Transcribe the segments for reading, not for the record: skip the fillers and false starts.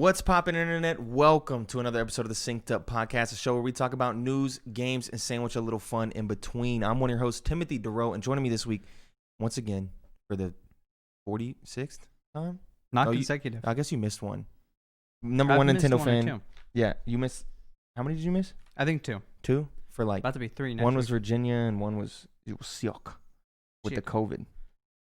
What's poppin', internet? Welcome to another episode of the Synced Up Podcast, a show where we talk about news, games, and sandwich a little fun in between. I'm one of your hosts, Timothy DeRoe, and joining me this week, once again, for the 46th time? Not consecutive. I guess you missed one. Number one Nintendo fan. Yeah, you missed. How many did you miss? I think two. Two? For like. About to be three next One week. was Virginia and one was Siok with the COVID.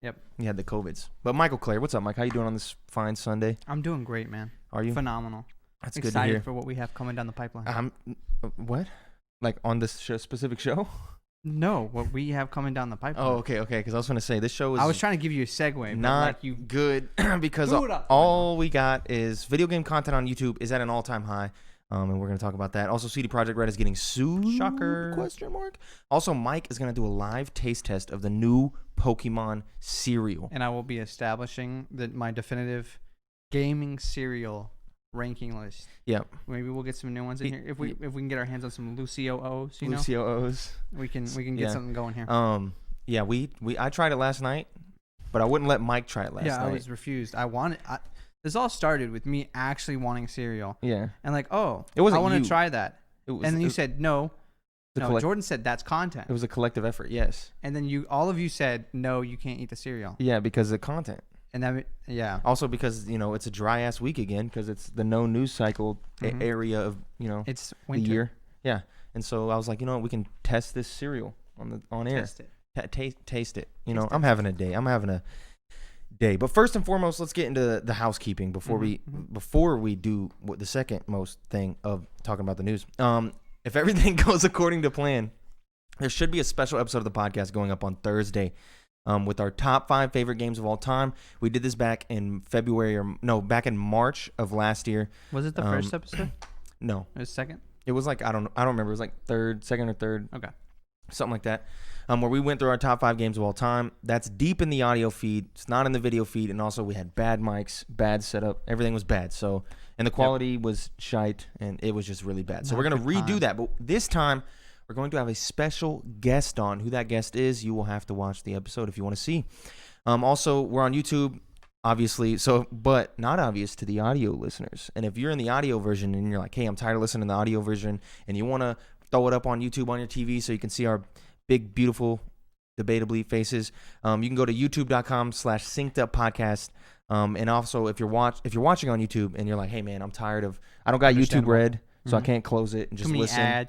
Yep. You had the COVIDs. But Michael Clare, what's up, Mike? How you doing on this fine Sunday? I'm doing great, man. Are you? Phenomenal. That's good to Excited hear. for what we have coming down the pipeline. What? Like on this specific show? No, what we have coming down the pipeline. Oh, okay. Because I was going to say this show is. I was trying to give you a segue, not but like good because all we got is video game content on YouTube is at an all-time high. And we're going to talk about that. Also, CD Projekt Red is getting sued. Shocker. Question mark. Also, Mike is going to do a live taste test of the new Pokemon cereal. And I will be establishing my definitive gaming cereal ranking list. Yep. Maybe we'll get some new ones in here. If we can get our hands on some Lucio O's, Lucio O's. We can get something going here. Yeah, I tried it last night, but I wouldn't let Mike try it last night. Yeah, I was refused. This all started with me actually wanting cereal. Yeah. And like, I wasn't want to try that. And then you said no. Jordan said that's content. It was a collective effort, yes. And then all of you said no, you can't eat the cereal. Yeah, because of content. And that, yeah. Also because it's a dry ass week again because it's the no news cycle area of it's winter. The year. Yeah. And so I was like, we can test this cereal on air. Test it. Taste it. I'm having a day. I'm having a day. But first and foremost, let's get into the housekeeping before we do the second most thing of talking about the news. If everything goes according to plan, there should be a special episode of the podcast going up on Thursday with our top 5 favorite games of all time. We did this back in back in March of last year. Was it the first episode? No. It was second? It was like I don't remember. It was like second or third. Okay. Something like that. Where we went through our top 5 games of all time. That's deep in the audio feed. It's not in the video feed. And also we had bad mics, bad setup. Everything was bad. So, and the quality was shite and it was just really bad. So we're going to redo that. But this time we're going to have a special guest on. Who that guest is, you will have to watch the episode if you want to see. Also, we're on YouTube, obviously. But not obvious to the audio listeners. And if you're in the audio version and you're like, hey, I'm tired of listening to the audio version and you want to throw it up on YouTube on your TV so you can see our big, beautiful, debatably faces. You can go to youtube.com/synceduppodcast. And also, if you're watching on YouTube and you're like, hey man, I'm tired of, I don't got YouTube Red, so I can't close it and just listen.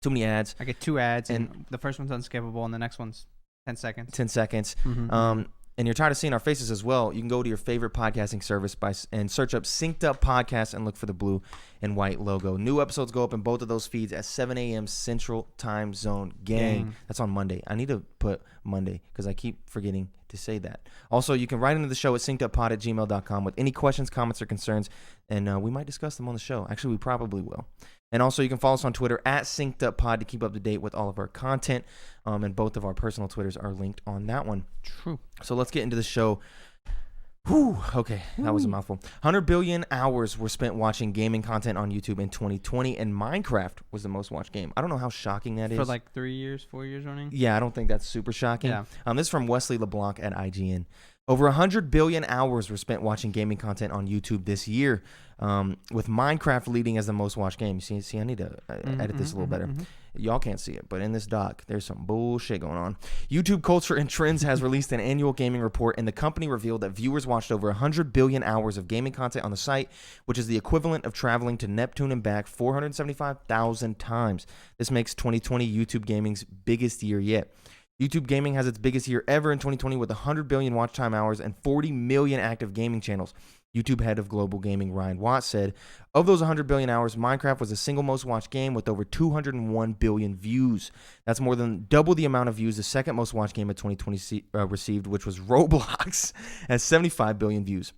Too many ads. I get 2 ads, and the first one's unskippable, and the next one's 10 seconds. 10 seconds. And you're tired of seeing our faces as well, you can go to your favorite podcasting service and search up Synced Up Podcast and look for the blue and white logo. New episodes go up in both of those feeds at 7 a.m. Central Time Zone. Gang. That's on Monday. I need to put Monday because I keep forgetting to say that. Also, you can write into the show at synceduppod@gmail.com with any questions, comments, or concerns, and we might discuss them on the show. Actually, we probably will. And also, you can follow us on Twitter at synceduppod to keep up to date with all of our content. And both of our personal Twitters are linked on that one. True. So let's get into the show. Whew, okay, that was a mouthful. 100 billion hours were spent watching gaming content on YouTube in 2020, and Minecraft was the most watched game. I don't know how shocking that is. For like 3 years, 4 years running? Yeah, I don't think that's super shocking. Yeah. This is from Wesley LeBlanc at IGN. Over 100 billion hours were spent watching gaming content on YouTube this year, with Minecraft leading as the most watched game. See, I need to edit this a little better. Y'all can't see it, but in this doc, there's some bullshit going on. YouTube Culture and Trends has released an annual gaming report, and the company revealed that viewers watched over 100 billion hours of gaming content on the site, which is the equivalent of traveling to Neptune and back 475,000 times. This makes 2020 YouTube gaming's biggest year yet. YouTube gaming has its biggest year ever in 2020 with 100 billion watch time hours and 40 million active gaming channels. YouTube head of global gaming Ryan Watts said, of those 100 billion hours, Minecraft was the single most watched game with over 201 billion views. That's more than double the amount of views the second most watched game of 2020 received, which was Roblox, at 75 billion views.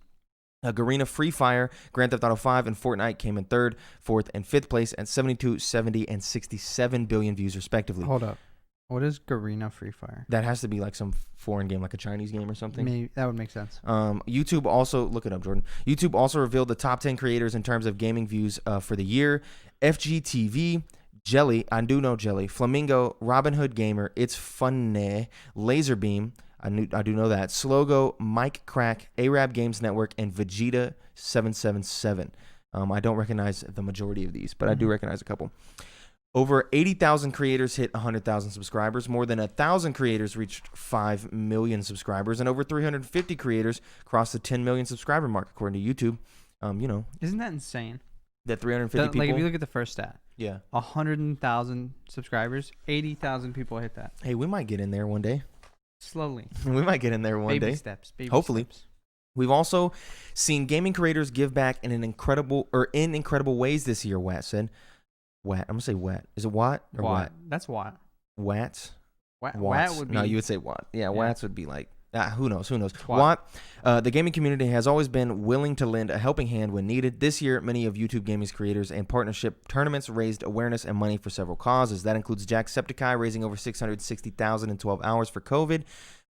Garena, Free Fire, Grand Theft Auto 5, and Fortnite came in 3rd, 4th, and 5th place at 72, 70, and 67 billion views respectively. Hold up. What is Garena Free Fire? That has to be like some foreign game, like a Chinese game or something. Maybe that would make sense. YouTube also, look it up, Jordan. YouTube also revealed the top 10 creators in terms of gaming views for the year. FGTV, Jelly, I do know Jelly, Flamingo, Robin Hood Gamer, It's Funny, Laserbeam, I do know that, Slogo, Mike Crack, Arab Games Network, and Vegeta 777. I don't recognize the majority of these, but I do recognize a couple. Over 80,000 creators hit 100,000 subscribers. More than 1,000 creators reached 5 million subscribers, and over 350 creators crossed the 10 million subscriber mark, according to YouTube. Isn't that insane? That 350 people. Like if you look at the first stat, yeah, 100,000 subscribers, 80,000 people hit that. Hey, we might get in there one day. Slowly. We might get in there one day. Baby steps. Hopefully. We've also seen gaming creators give back in incredible ways this year. Watt said. Watt. I'm gonna say Watt. Is it Watt or Watt? That's Watt. Watts. Watt would be. No, you would say Watt. Yeah, Watts would be like. Who knows? Watt. The gaming community has always been willing to lend a helping hand when needed. This year, many of YouTube Gaming's creators and partnership tournaments raised awareness and money for several causes. That includes Jacksepticeye raising over $660,000 in 12 hours for COVID.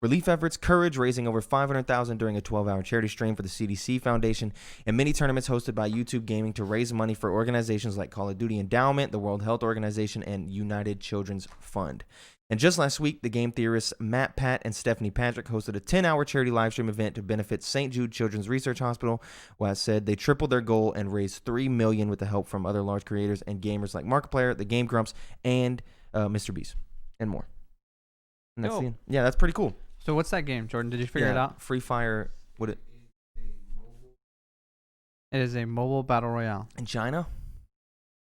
Relief efforts, Courage raising over $500,000 during a 12-hour charity stream for the CDC Foundation, and many tournaments hosted by YouTube Gaming to raise money for organizations like Call of Duty Endowment, the World Health Organization, and United Children's Fund. And just last week, the game theorists Matt Pat and Stephanie Patrick hosted a 10-hour charity livestream event to benefit St. Jude Children's Research Hospital. Watt said they tripled their goal and raised $3 million with the help from other large creators and gamers like Markiplier, the Game Grumps, and Mr. Beast, and more. And that's pretty cool. So what's that game, Jordan? Did you figure it out? Free Fire. It is a mobile battle royale. In China?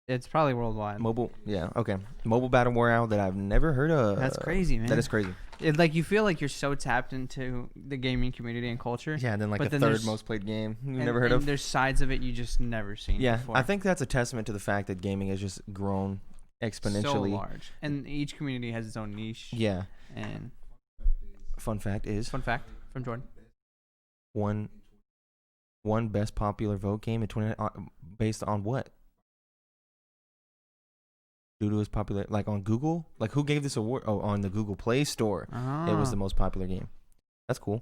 It's probably worldwide. Mobile, yeah, okay. Mobile battle royale that I've never heard of. That's crazy, man. That is crazy. You feel like you're so tapped into the gaming community and culture. Yeah, and then the third most played game you've never heard of. There's sides of it you just never seen before. I think that's a testament to the fact that gaming has just grown exponentially. So large. And each community has its own niche. Yeah. And fun fact from Jordan. One best popular vote game in 20 based on what? Due to its popular, like on Google, like who gave this award? Oh, on the Google Play Store, It was the most popular game. That's cool.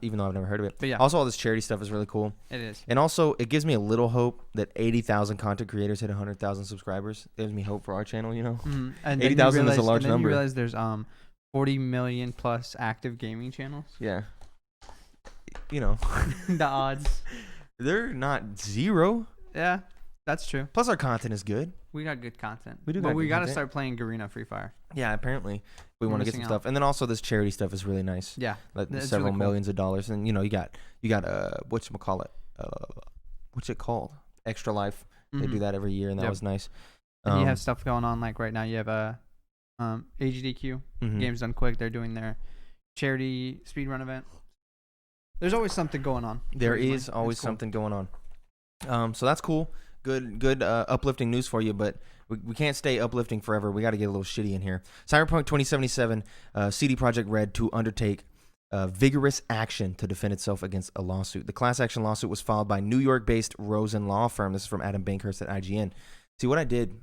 Even though I've never heard of it. But yeah. Also, all this charity stuff is really cool. It is. And also, it gives me a little hope that 80,000 content creators hit 100,000 subscribers. It gives me hope for our channel, Mm-hmm. And 80,000 is a large number. You realize there's 40 million plus active gaming channels. Yeah. The odds. They're not zero. Yeah, that's true. Plus, our content is good. We got good content. We do. But we got to start playing Garena Free Fire. Yeah, apparently we want to get some stuff, and then also this charity stuff is really nice. Yeah, like several really millions of dollars, and you got whatchamacallit, what's it called? Extra Life. Mm-hmm. They do that every year, and that was nice. And you have stuff going on like right now. You have HDQ Games Done Quick. They're doing their charity speedrun event. There's always something going on. There is always something going on. So that's cool. Good uplifting news for you, but we can't stay uplifting forever. We got to get a little shitty in here. Cyberpunk 2077, CD Projekt Red to undertake vigorous action to defend itself against a lawsuit. The class action lawsuit was filed by New York-based Rosen Law Firm. This is from Adam Bankhurst at IGN. See, what I did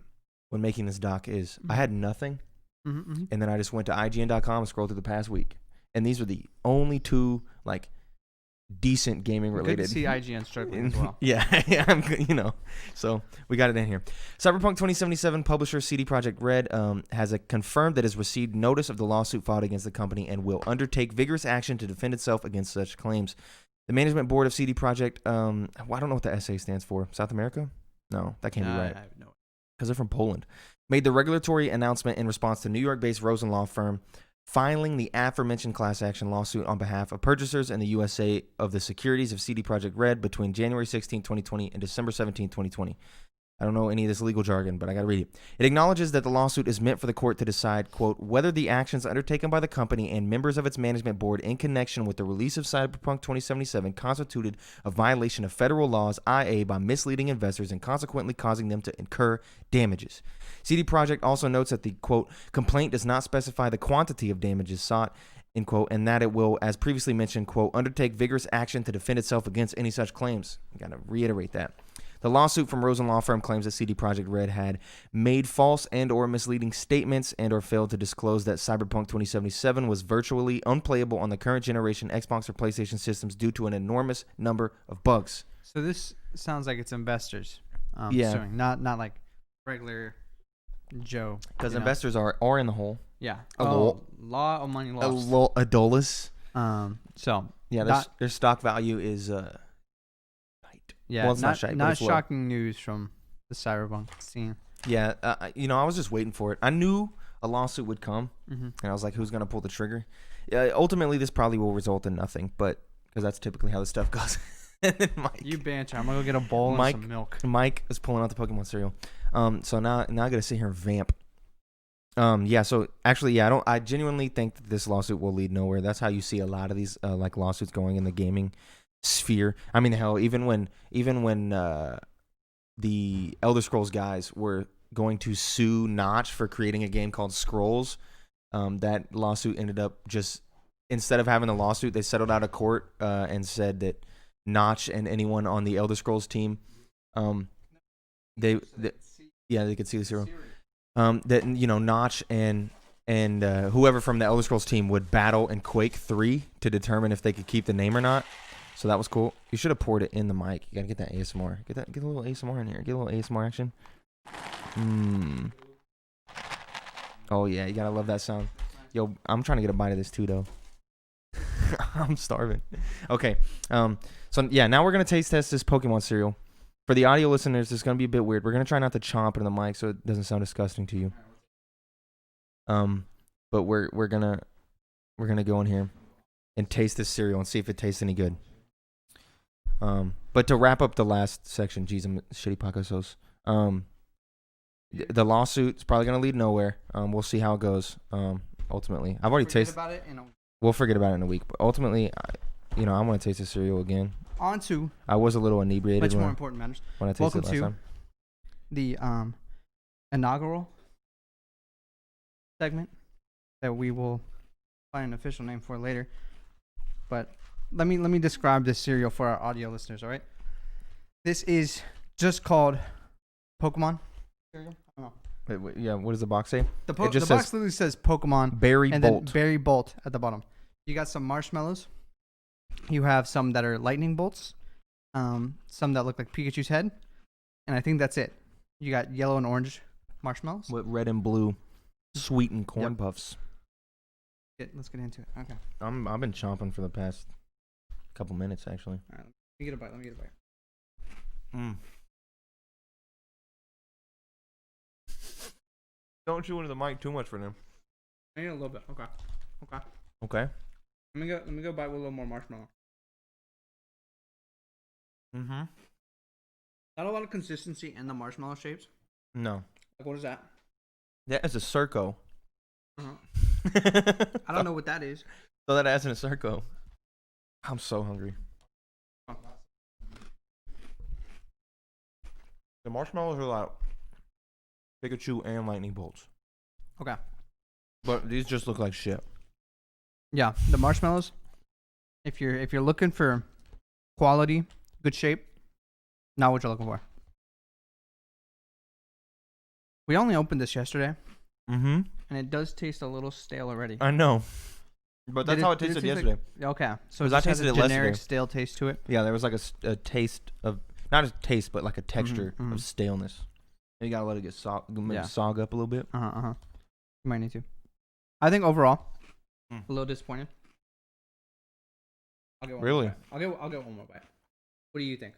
when making this doc is I had nothing, and then I just went to IGN.com and scrolled through the past week. And these were the only two, decent gaming related. Good to see IGN struggling as well. Yeah, so we got it in here. Cyberpunk 2077 publisher CD Projekt Red has confirmed that it has received notice of the lawsuit filed against the company and will undertake vigorous action to defend itself against such claims. The management board of CD Projekt, I don't know what the SA stands for. South America? No, that can't be right. Because they're from Poland. Made the regulatory announcement in response to New York-based Rosen Law Firm filing the aforementioned class action lawsuit on behalf of purchasers in the USA of the securities of CD Projekt Red between January 16, 2020 and December 17, 2020. I don't know any of this legal jargon, but I got to read it. It acknowledges that the lawsuit is meant for the court to decide, quote, whether the actions undertaken by the company and members of its management board in connection with the release of Cyberpunk 2077 constituted a violation of federal laws, i.e. by misleading investors and consequently causing them to incur damages. CD Projekt also notes that the, quote, complaint does not specify the quantity of damages sought, end quote, and that it will, as previously mentioned, quote, undertake vigorous action to defend itself against any such claims. I got to reiterate that. The lawsuit from Rosen Law Firm claims that CD Projekt Red had made false and or misleading statements and or failed to disclose that Cyberpunk 2077 was virtually unplayable on the current generation Xbox or PlayStation systems due to an enormous number of bugs. So this sounds like it's investors suing, not like regular Joe. Because investors are in the hole. Yeah. Law of money lost. A dolus. So yeah, their stock value is Yeah, Well, it's not shite, but it's low. shocking news from the Cyberpunk scene. Yeah, I was just waiting for it. I knew a lawsuit would come, Mm-hmm. and I was like, who's going to pull the trigger? Ultimately, this probably will result in nothing, but because that's typically how this stuff goes. And then You banter. I'm going to go get a bowl and some milk. Mike is pulling out the Pokemon cereal. So now I got to sit here and vamp. So actually, I genuinely think that this lawsuit will lead nowhere. That's how you see a lot of these like lawsuits going in the gaming sphere. I mean, hell, even when the Elder Scrolls guys were going to sue Notch for creating a game called Scrolls, that lawsuit ended up just, instead of having a lawsuit, they settled out of court and said that Notch and anyone on the Elder Scrolls team, they could see the cereal. That Notch and whoever from the Elder Scrolls team would battle in Quake 3 to determine if they could keep the name or not. So that was cool. You should have poured it in the mic. You gotta get that ASMR. Get a little ASMR in here. Get a little ASMR action. Oh yeah, you gotta love that sound. Yo, I'm trying to get a bite of this too, though. I'm starving. Okay. So yeah, now we're gonna taste test this Pokemon cereal. For the audio listeners, it's gonna be a bit weird. We're gonna try not to chomp into the mic so it doesn't sound disgusting to you. But we're gonna go in here and taste this cereal and see if it tastes any good. But to wrap up the last section, geez, I'm shitty Paco sauce. The lawsuit is probably gonna lead nowhere. We'll see how it goes. Ultimately, I've already tasted. We'll forget about it in a week. But ultimately, I want to taste the cereal again. On to. I was a little inebriated. Much more important matters. When I tasted it last time. The inaugural segment that we will find an official name for later. But let me describe this cereal for our audio listeners. All right. This is just called Pokemon cereal. I don't know. Wait, yeah, what does the box say? The box literally says Pokemon Berry and Bolt. then Berry Bolt at the bottom. You got some marshmallows. You have some that are lightning bolts. Some that look like Pikachu's head. And I think that's it. You got yellow and orange marshmallows. With red and blue sweetened corn puffs. Let's get into it. Okay. I've been chomping for the past couple minutes, actually. All right. Let me get a bite. Don't chew into the mic too much for them. I need a little bit. Okay. Okay. Let me go bite with a little more marshmallow. Mm-hmm. Not a lot of consistency in the marshmallow shapes. No. Like, what is that? That is a Circo. I don't know what that is. So that adds in a Circo. I'm so hungry. The marshmallows are like Pikachu and lightning bolts. Okay. But these just look like shit. Yeah, the marshmallows. If you're looking for quality, good shape, not what you're looking for. We only opened this yesterday. Mm-hmm. And it does taste a little stale already. I know. But that's how it tasted yesterday. Okay. So it I just has tasted a it generic yesterday. stale taste to it. Yeah, there was like a taste of, not a taste, but like a texture of staleness. And you gotta let it get sog up a little bit. You might need to. I think overall, a little disappointed. I'll get one really? More bite. I'll get one more bite. What do you think?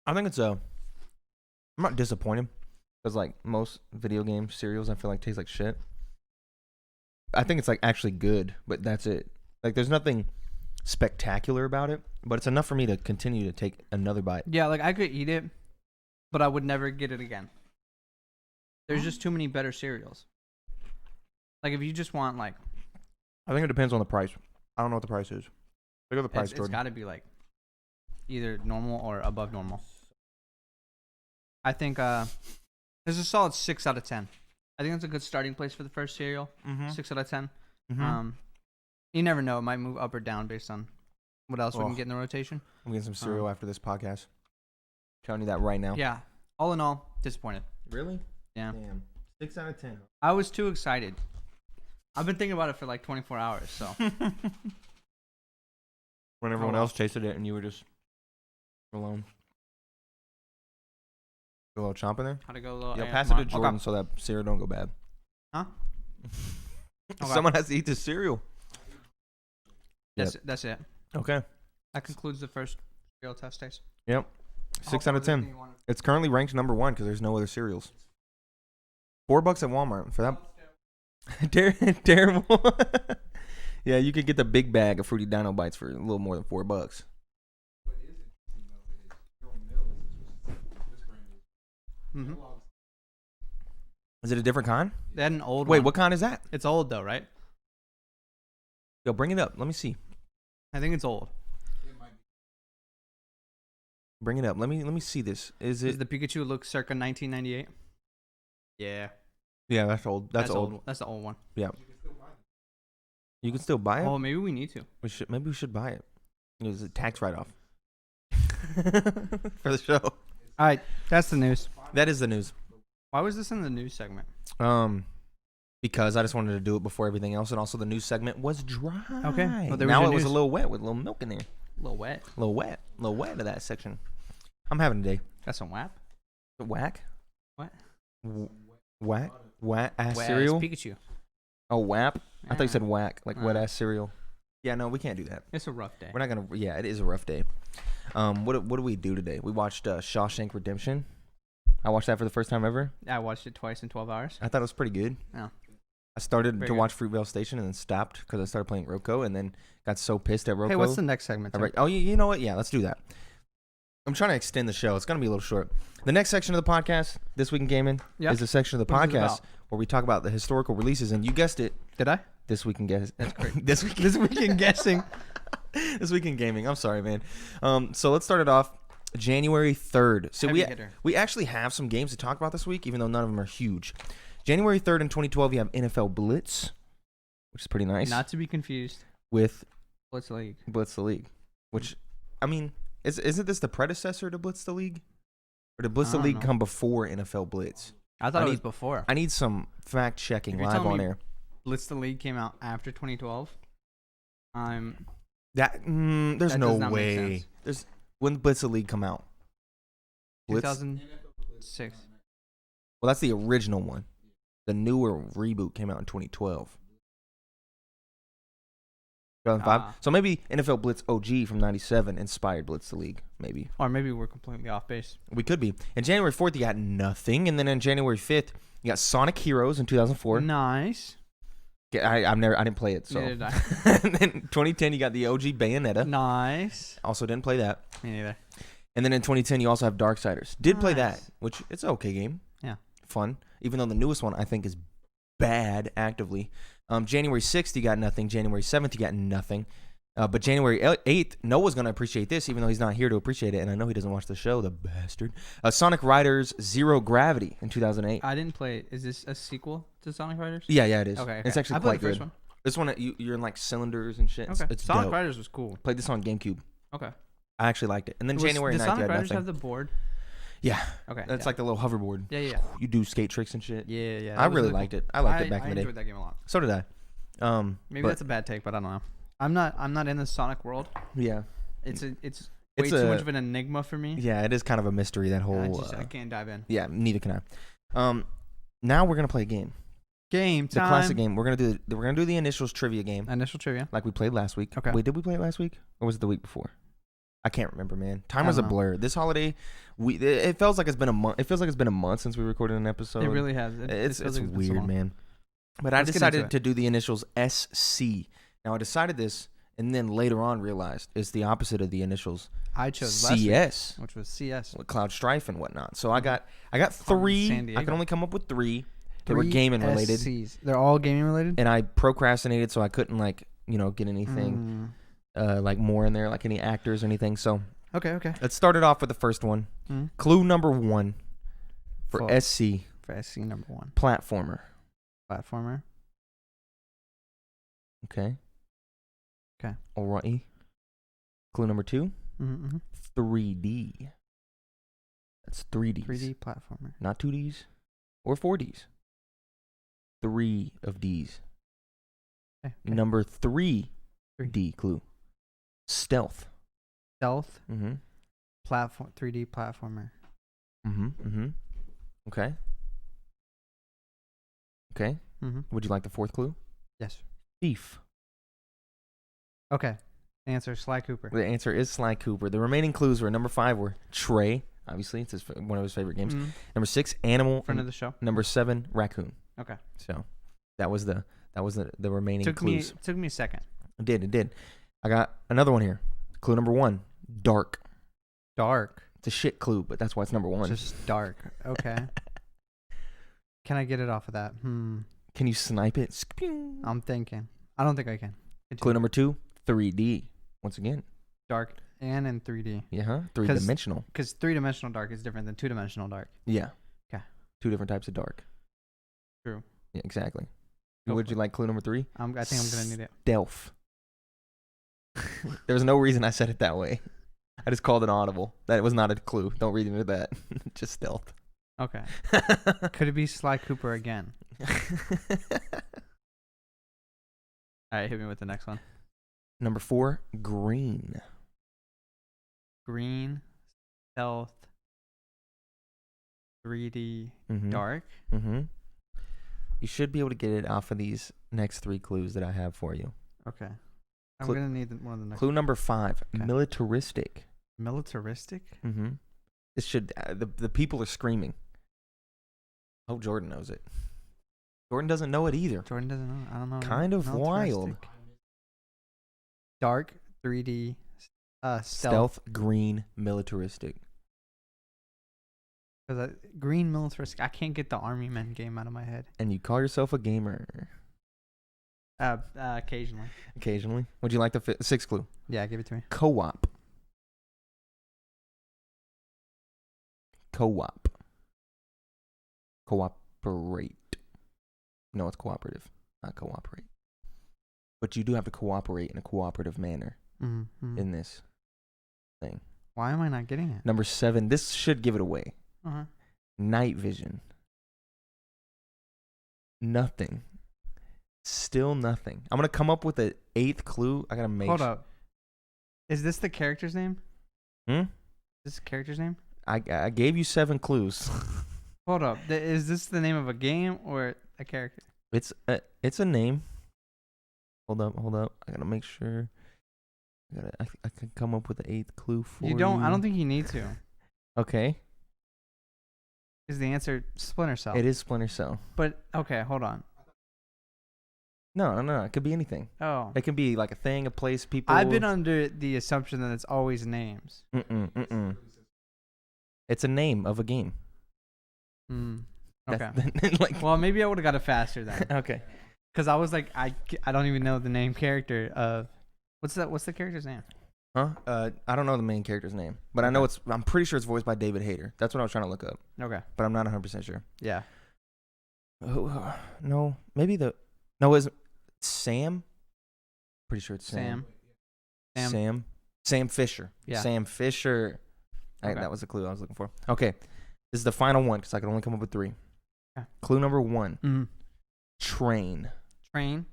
I think I'm not disappointed. Because like most video game cereals, I feel like taste like shit. I think it's like actually good, but that's it. Like there's nothing spectacular about it, but it's enough for me to continue to take another bite. Yeah, like I could eat it, but I would never get it again. There's just too many better cereals. Like if you just want like, I think it depends on the price. I don't know what the price is. Look at the price, it's got to be like either normal or above normal. I think there's a solid 6 out of 10. I think that's a good starting place for the first cereal. 6 out of 10. You never know; it might move up or down based on what else we can get in the rotation. I'm getting some cereal after this podcast. Telling you that right now. Yeah. All in all, disappointed. Really? Yeah. Damn. 6 out of 10. I was too excited. I've been thinking about it for like 24 hours. So. When everyone else tasted it and you were just alone. A little chomp in there? How to go a little? Yeah, pass it to Jordan so that cereal don't go bad. Huh? Someone has to eat this cereal. That's it. Okay. That concludes the first Real test taste. Yep. 6 out of 10. It's currently ranked number 1 because there's no other cereals. $4 at Walmart for that. Terrible. Yeah, you could get the big bag of Fruity Dino Bites for a little more than $4. Mm-hmm. Is it a different kind? They had an old one. Wait, what kind is that? It's old though, right? Yo, bring it up. Let me see. I think it's old. Bring it up. Let me see this. Is Does it? the Pikachu look circa 1998? Yeah. Yeah, that's old. That's old. That's the old one. Yeah. You can still buy it. Oh, maybe we need to. Maybe we should buy it. It was a tax write-off for the show. All right, that's the news. That is the news. Why was this in the news segment? Because I just wanted to do it before everything else, and also the news segment was dry. Okay. Well, there now was it was news. a little wet with a little milk in there. A little wet. A little wet to that section. I'm having a day. Got some WAP. Whack. What? Whack ass Wet cereal. ass Pikachu. Oh, WAP. I thought you said Yeah. whack, like wet ass cereal. Yeah, no, we can't do that. It's a rough day. We're not gonna. Yeah, it is a rough day. What do we do today? We watched Shawshank Redemption. I watched that for the first time ever. I watched it twice in 12 hours. I thought it was pretty good. Yeah. I started Very to good. watch Fruitvale Station and then stopped because I started playing Roko and then got so pissed at Roko. Hey, what's the next segment? Tim? Oh, you know what? Yeah, let's do that. I'm trying to extend the show. It's going to be a little short. The next section of the podcast, This Week in Gaming, Yep. is a section of the What is it podcast about? where we talk about the historical releases. And you guessed it, Did I? This Week in Guess. That's great. This week in guessing. This Week in Gaming. I'm sorry, man. So let's start it off. January 3rd. So Heavy hitter. we actually have some games to talk about this week, even though none of them are huge. January 3rd in 2012, you have NFL Blitz, which is pretty nice. Not to be confused with Blitz League. Blitz the League, which, I mean, isn't this the predecessor to Blitz the League? Or did Blitz I the don't League know. come before NFL Blitz? I thought I it was need- before. I need some fact checking If you're live telling on me- air. Blitz the League came out after 2012. There's That no does not make way. sense. When did Blitz the League come out? Blitz? 2006. Well, that's the original one. The newer reboot came out in 2012. 2005. Ah. So maybe NFL Blitz OG from 97 inspired Blitz the League. Maybe. Or maybe we're completely off base. We could be. In January 4th, you got nothing. And then on January 5th, you got Sonic Heroes in 2004. Nice. I didn't play it. So. Neither did I. And then 2010, you got the OG Bayonetta. Nice. Also didn't play that. Me neither. And then in 2010, you also have Darksiders. Did play that, Nice. which it's an okay game. Yeah. Fun. Even though the newest one I think is bad actively. January 6th, you got nothing. January 7th, you got nothing. But January 8th, Noah's going to appreciate this, even though he's not here to appreciate it. And I know he doesn't watch the show, the bastard. Sonic Riders Zero Gravity in 2008. I didn't play it. Is this a sequel to Sonic Riders? Yeah, it is. Okay. It's actually I played quite the first good. one. This one, you're in like cylinders and shit. Okay. It's Sonic dope. Riders was cool. Played this on GameCube. Okay. I actually liked it. And then January 9th, Did you Sonic had Riders nothing. have the board? Yeah. Okay. That's yeah. like the little hoverboard. Yeah. You do skate tricks and shit. Yeah. I really liked it. I liked it back I in the day. enjoyed that game a lot. So did I. Maybe but- that's a bad take, but I don't know. I'm not in the Sonic world. Yeah. It's way It's too a- much of an enigma for me. Yeah, it is kind of a mystery, that whole. I can't dive in. Yeah, neither can I. Now we're gonna play a game. Game It's a time. classic game. We're gonna do the initials trivia game Initial trivia. like we played last week. Okay. Wait, did we play it last week or was it the week before? I can't remember, man. Time I was a don't know. blur. This holiday, it feels like it's been a month. It feels like it's been a month since we recorded an episode. It really has. It's feels like been so weird, long. man. But Let's I get into decided it. to do the initials SC. Now I decided this, and then later on realized it's the opposite of the initials I chose last week, CS which was CS. with Cloud Strife and whatnot. So I got San three. I Diego. can only come up with three. They were gaming related, SCs. They're all gaming related. and I procrastinated, so I couldn't get anything like more in there, like any actors or anything. So Okay. let's start it off with the first one. Mm. Clue number 1 for Fuck. SC For SC number 1, platformer. platformer. Okay. Okay. Alrighty. Clue number 2, Mm-hmm. 3D. That's 3Ds. 3D platformer. Not 2Ds or 4Ds. 3 of Ds. Okay. Number 3 Three. D clue. Stealth. Stealth Mm-hmm. platform. 3D platformer. Okay. Okay. Mm-hmm. Would you like the 4th clue? Yes. Thief. Okay. Answer Sly Cooper. The answer is Sly Cooper. The remaining clues were number 5 were Trey. Obviously, it's one of his favorite games. Number 6, Animal. Friend of the show. Number 7, Raccoon. Okay. So that was the remaining clues. Took me a second. It did. I got another one here. Clue number 1, dark. Dark. It's a shit clue, but that's why it's number 1. Just dark. Okay. Can I get it off of that? Can you snipe it? I'm thinking. I don't think I can. Clue number 2, 3D. Once again. Dark and in 3D. Yeah, 3-dimensional. Because 3-dimensional dark is different than 2-dimensional dark. Yeah. Okay. 2 different types of dark. True. Yeah, exactly. Would you like clue number 3? I think I'm going to need it. Stealth. There's no reason I said it that way. I just called it audible. That was not a clue. Don't read into that. Just stealth. Okay. Could it be Sly Cooper again? All right, hit me with the next one. Number 4, green. Green, stealth, 3D, dark. You should be able to get it off of these next 3 clues that I have for you. Okay. I'm going to need one of the next. Clue number 5, militaristic. Militaristic? This should the people are screaming. Oh, Jordan knows it. Jordan doesn't know it either. Jordan doesn't know. I don't know. Kind of wild. Dark, 3D, stealth, green, militaristic. Because green militaristic, I can't get the Army Men game out of my head. And you call yourself a gamer? Occasionally. Occasionally. Would you like the 6th clue? Yeah, give it to me. Co-op. Co-op. Cooperate. No, it's cooperative, not cooperate. But you do have to cooperate in a cooperative manner in this thing. Why am I not getting it? Number 7. This should give it away. Night vision. Nothing. Still nothing. I'm going to come up with an 8th clue. I got to make Hold up. Is this the character's name? Is this the character's name? I gave you 7 clues. Hold up. Is this the name of a game or a character? It's a name. Hold up. I got to make sure. I can come up with an 8th clue for you. I don't think you need to. Okay. Is the answer Splinter Cell? It is Splinter Cell. But, okay, hold on. No. It could be anything. Oh. It can be like a thing, a place, people. I've been under the assumption that it's always names. It's a name of a game. Okay. Well, maybe I would have got it faster then. Okay. Because I was like, I don't even know the name character of. What's the character's name? Huh? I don't know the main character's name, but I know I'm pretty sure it's voiced by David Hayter. That's what I was trying to look up. Okay. But I'm not 100% sure. Yeah. No, maybe is Sam? Pretty sure it's Sam. Sam Fisher. Yeah. Sam Fisher. Okay. That was the clue I was looking for. Okay. This is the final one because I can only come up with 3. Okay. Clue number 1. Train. Train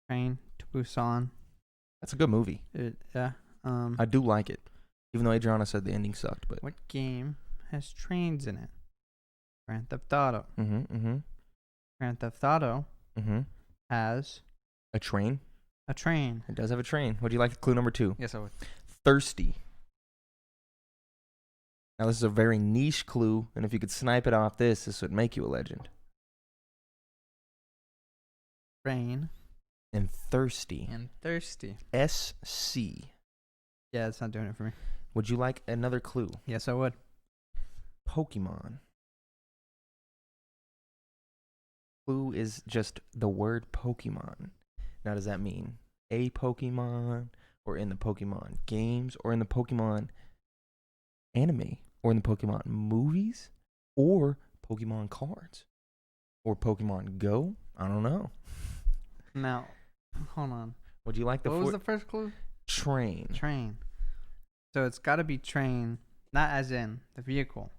to Busan. That's a good movie. Yeah. I do like it. Even though Adriana said the ending sucked, but what game has trains in it? Grand Theft Auto. Grand Theft Auto has a train. A train. It does have a train. Would you like clue number 2? Yes, I would. Thirsty. Now this is a very niche clue, and if you could snipe it off this would make you a legend. Train. And thirsty. SC. Yeah, it's not doing it for me. Would you like another clue? Yes, I would. Pokemon. Clue is just the word Pokemon. Now, does that mean a Pokemon, or in the Pokemon games, or in the Pokemon anime, or in the Pokemon movies, or Pokemon cards, or Pokemon Go? I don't know. Now, hold on. Would you like the What was the first clue? Train. Train. So it's got to be train, not as in the vehicle.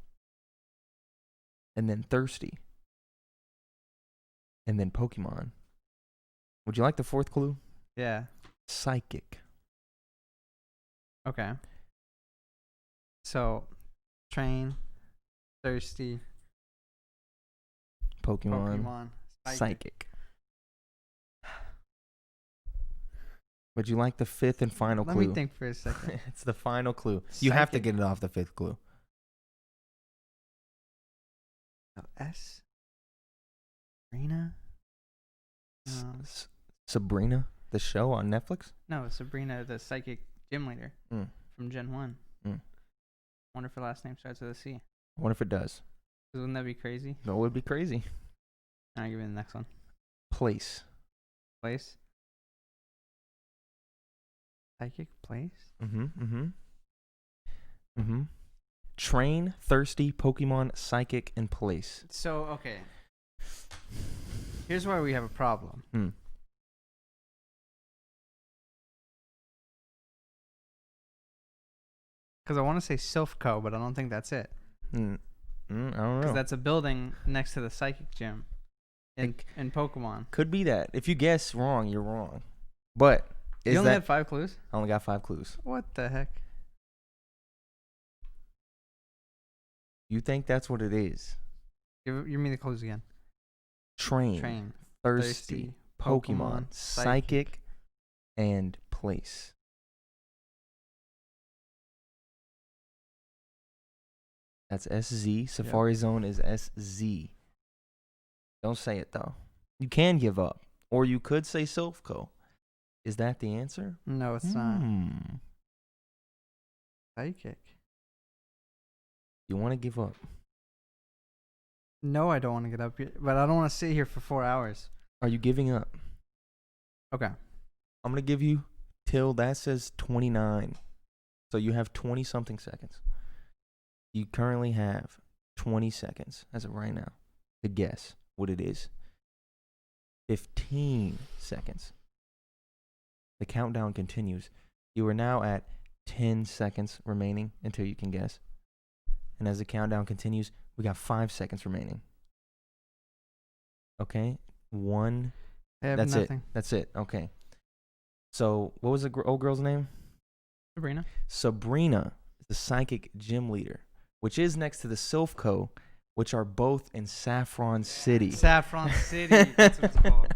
And then thirsty. And then Pokemon. Would you like the 4th clue? Yeah. Psychic. Okay. So, train, thirsty, Pokemon. Psychic. Would you like the fifth and final clue? Let me think for a second. It's the final clue. You have to Psychic. get it off the fifth clue. S. Sabrina? Sabrina, the show on Netflix? No, Sabrina, the psychic gym leader from Gen 1. Wonder if her last name starts with a C. I wonder if it does. Wouldn't that be crazy? That would be crazy. I'll give you the next one. Place. Place. Psychic place? Train, thirsty, Pokemon, psychic, and place. So, okay. Here's where we have a problem. Because I want to say Silphco, but I don't think that's it. I don't know. Because that's a building next to the psychic gym in Pokemon. Could be that. If you guess wrong, you're wrong. But You only had 5 clues? I only got 5 clues. What the heck? You think that's what it is? Give me the clues again. Train, thirsty, Pokemon, psychic, and place. That's SZ. Safari Zone is SZ. Don't say it, though. You can give up. Or you could say Silphco. Is that the answer? No, it's not. Psychic. You want to give up? No, I don't want to get up yet, but I don't want to sit here for 4 hours. Are you giving up? Okay. I'm going to give you till that says 29. So you have 20-something seconds. You currently have 20 seconds as of right now to guess what it is. 15 seconds. The countdown continues. You are now at 10 seconds remaining until you can guess. And as the countdown continues, we got 5 seconds remaining. Okay? 1. I have That's nothing. it. That's it. Okay. So, what was the old girl's name? Sabrina. Sabrina is the psychic gym leader, which is next to the Silphco, which are both in Saffron City. Saffron City. That's what it's called.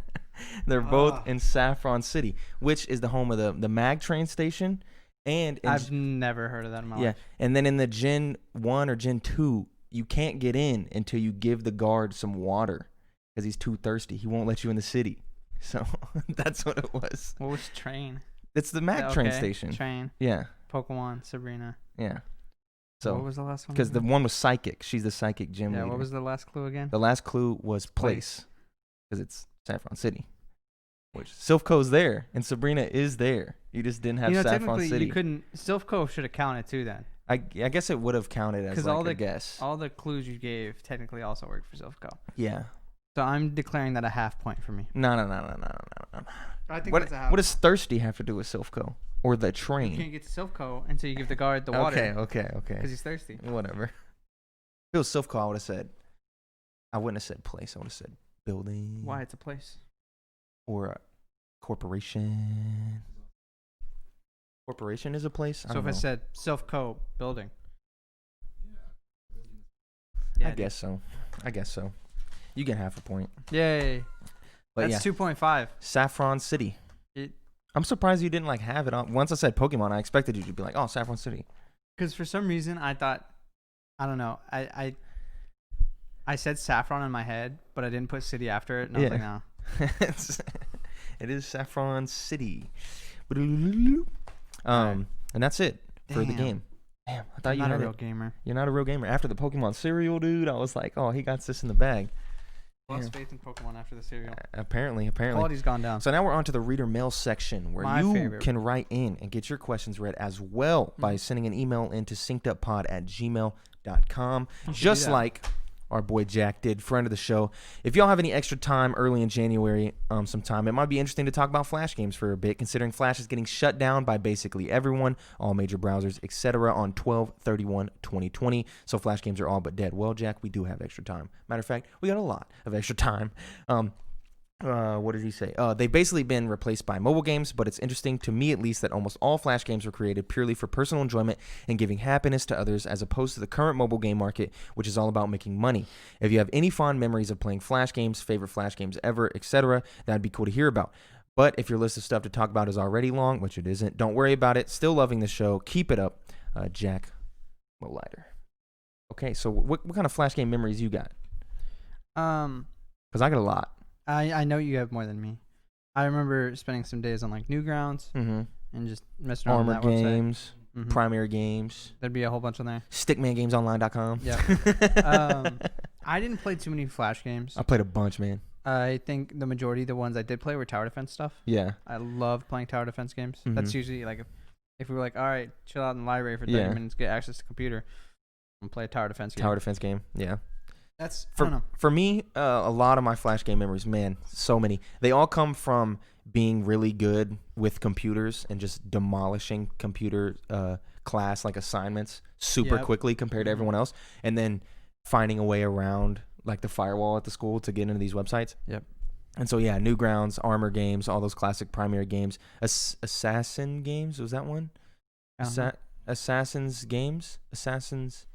They're both in Saffron City, which is the home of the mag train station. And I've never heard of that in my life. And then in the Gen 1 or Gen 2, you can't get in until you give the guard some water because he's too thirsty. He won't let you in the city. So that's what it was. What was train? It's the mag train station. Train. Yeah. Pokemon, Sabrina. Yeah. So what was the last one? Because the one was psychic. She's the psychic gym leader. Yeah, what was the last clue again? The last clue was place. Because it's Saffron City. Which Silphco's there, and Sabrina is there. You just didn't have Saffron City. You couldn't. Silphco should have counted too then. I guess it would have counted as like a guess. All the clues you gave technically also worked for Silphco. Yeah. So I'm declaring that a half point for me. No. I think What does thirsty have to do with Silphco or the train? You can't get to Silphco until you give the guard the water. Okay. Because he's thirsty. Whatever. If it was Silphco, I would have said. I wouldn't have said place. I would have said building. Why? It's a place. Or a corporation. Corporation is a place? So if I said Silphco building. I guess so. You get half a point. Yay. But That's 2.5. Saffron City. I'm surprised you didn't have it on. Once I said Pokemon, I expected you to be like, oh, Saffron City. Because for some reason, I thought, I don't know. I said Saffron in my head, but I didn't put city after it. And I was like, no. It is Saffron City. And that's it for the game. Damn, I thought you were not a real gamer. You're not a real gamer. After the Pokemon cereal, dude, I was like, oh, he got this in the bag. Lost faith in Pokemon after the cereal. Apparently. Quality's gone down. So now we're on to the reader mail section where you can write in and get your questions read as well by sending an email into synceduppod@gmail.com. Just like our boy Jack did, friend of the show. If y'all have any extra time early in January, sometime, it might be interesting to talk about Flash games for a bit, considering Flash is getting shut down by basically everyone, all major browsers, etc. on 12/31/2020. So Flash games are all but dead. Well, Jack, we do have extra time. Matter of fact, we got a lot of extra time. What did he say? They've basically been replaced by mobile games, but it's interesting to me at least that almost all Flash games were created purely for personal enjoyment and giving happiness to others, as opposed to the current mobile game market, which is all about making money. If you have any fond memories of playing Flash games, favorite Flash games ever, etc., that'd be cool to hear about. But if your list of stuff to talk about is already long, which it isn't, don't worry about it. Still loving the show. Keep it up, Jack Molider. Okay, so what kind of Flash game memories you got? Because I got a lot. I know you have more than me. I remember spending some days on like Newgrounds and just messing around Armored on that games, Primary Games. There'd be a whole bunch on there. StickmanGamesOnline.com. Yeah. I didn't play too many Flash games. I played a bunch, man. I think the majority of the ones I did play were tower defense stuff. Yeah. I love playing tower defense games. That's usually like if we were like, all right, chill out in the library for 30 minutes, get access to the computer, and play a tower defense game. Tower defense game, yeah. That's I don't know. For me, a lot of my Flash game memories, man, so many. They all come from being really good with computers and just demolishing computer class like assignments super quickly compared to everyone else, and then finding a way around like the firewall at the school to get into these websites. Yep. And so yeah, Newgrounds, Armor games, all those classic Primary games, Assassin games, was that one? Assassin's games, Assassins,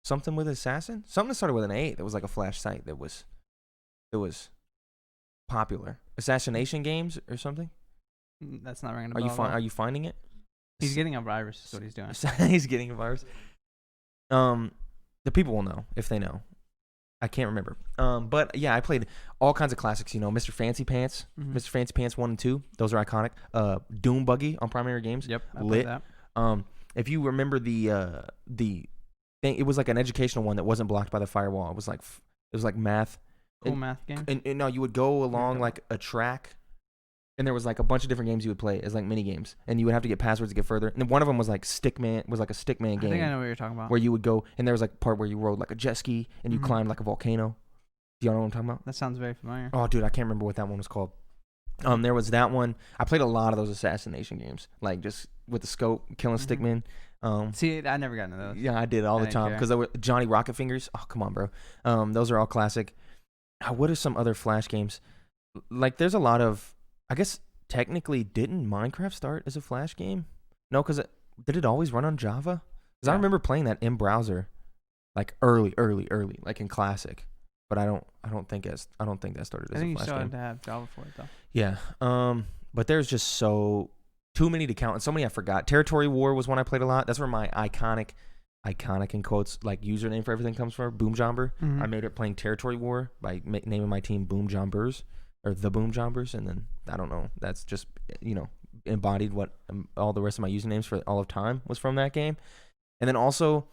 something with assassin, something that started with an 8. That was like a Flash site that was popular. Assassination games or something. That's not ringing a bell. Are you finding it? He's getting a virus. Is what he's doing. He's getting a virus. The people will know if they know. I can't remember. But yeah, I played all kinds of classics. You know, Mr. Fancy Pants, Mr. Fancy Pants 1 and 2. Those are iconic. Doom Buggy on Primary Games. Yep, I lit. played that. If you remember the thing, it was like an educational one that wasn't blocked by the firewall. It was like math. Cool math game. And no, you would go along like a track, and there was like a bunch of different games you would play as like mini games, and you would have to get passwords to get further. And then one of them was like Stickman, was like a Stickman game. I think I know what you're talking about. Where you would go, and there was like a part where you rode like a jet ski and you climbed like a volcano. Do y'all know what I'm talking about? That sounds very familiar. Oh, dude, I can't remember what that one was called. There was that one. I played a lot of those assassination games, like just with the scope, killing Stickman. See, I never got into those. Yeah, I did all the time because they were Johnny Rocket Fingers. Oh, come on, bro. Those are all classic. What are some other Flash games? Like, there's a lot of. I guess technically, didn't Minecraft start as a Flash game? No, because did it always run on Java? Because I remember playing that in browser, like early, like in Classic. But I don't think that started as a Flash game. I think you still had to have Java for it though. Yeah. But there's just too many to count, and so many I forgot. Territory War was one I played a lot. That's where my iconic in quotes like username for everything comes from. Boom Jomber. I made it playing Territory War by naming my team Boom Jombers or the Boom Jombers, and then I don't know. That's just embodied what all the rest of my usernames for all of time was from that game. And then also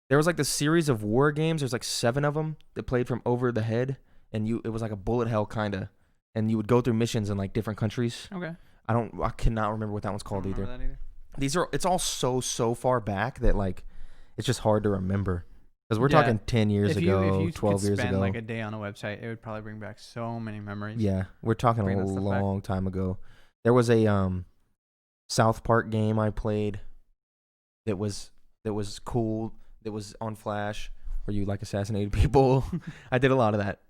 there was like the series of war games. There's like 7 of them that played from over the head, and it was like a bullet hell kind of, and you would go through missions in like different countries. Okay. I cannot remember what that one's called either. It's all so far back that like it's just hard to remember because we're talking 10 years ago, if you 12 years spend ago. Like a day on a website, it would probably bring back so many memories. Yeah, we're talking a long time ago. There was a South Park game I played that was cool. That was on Flash where you like assassinated people. I did a lot of that.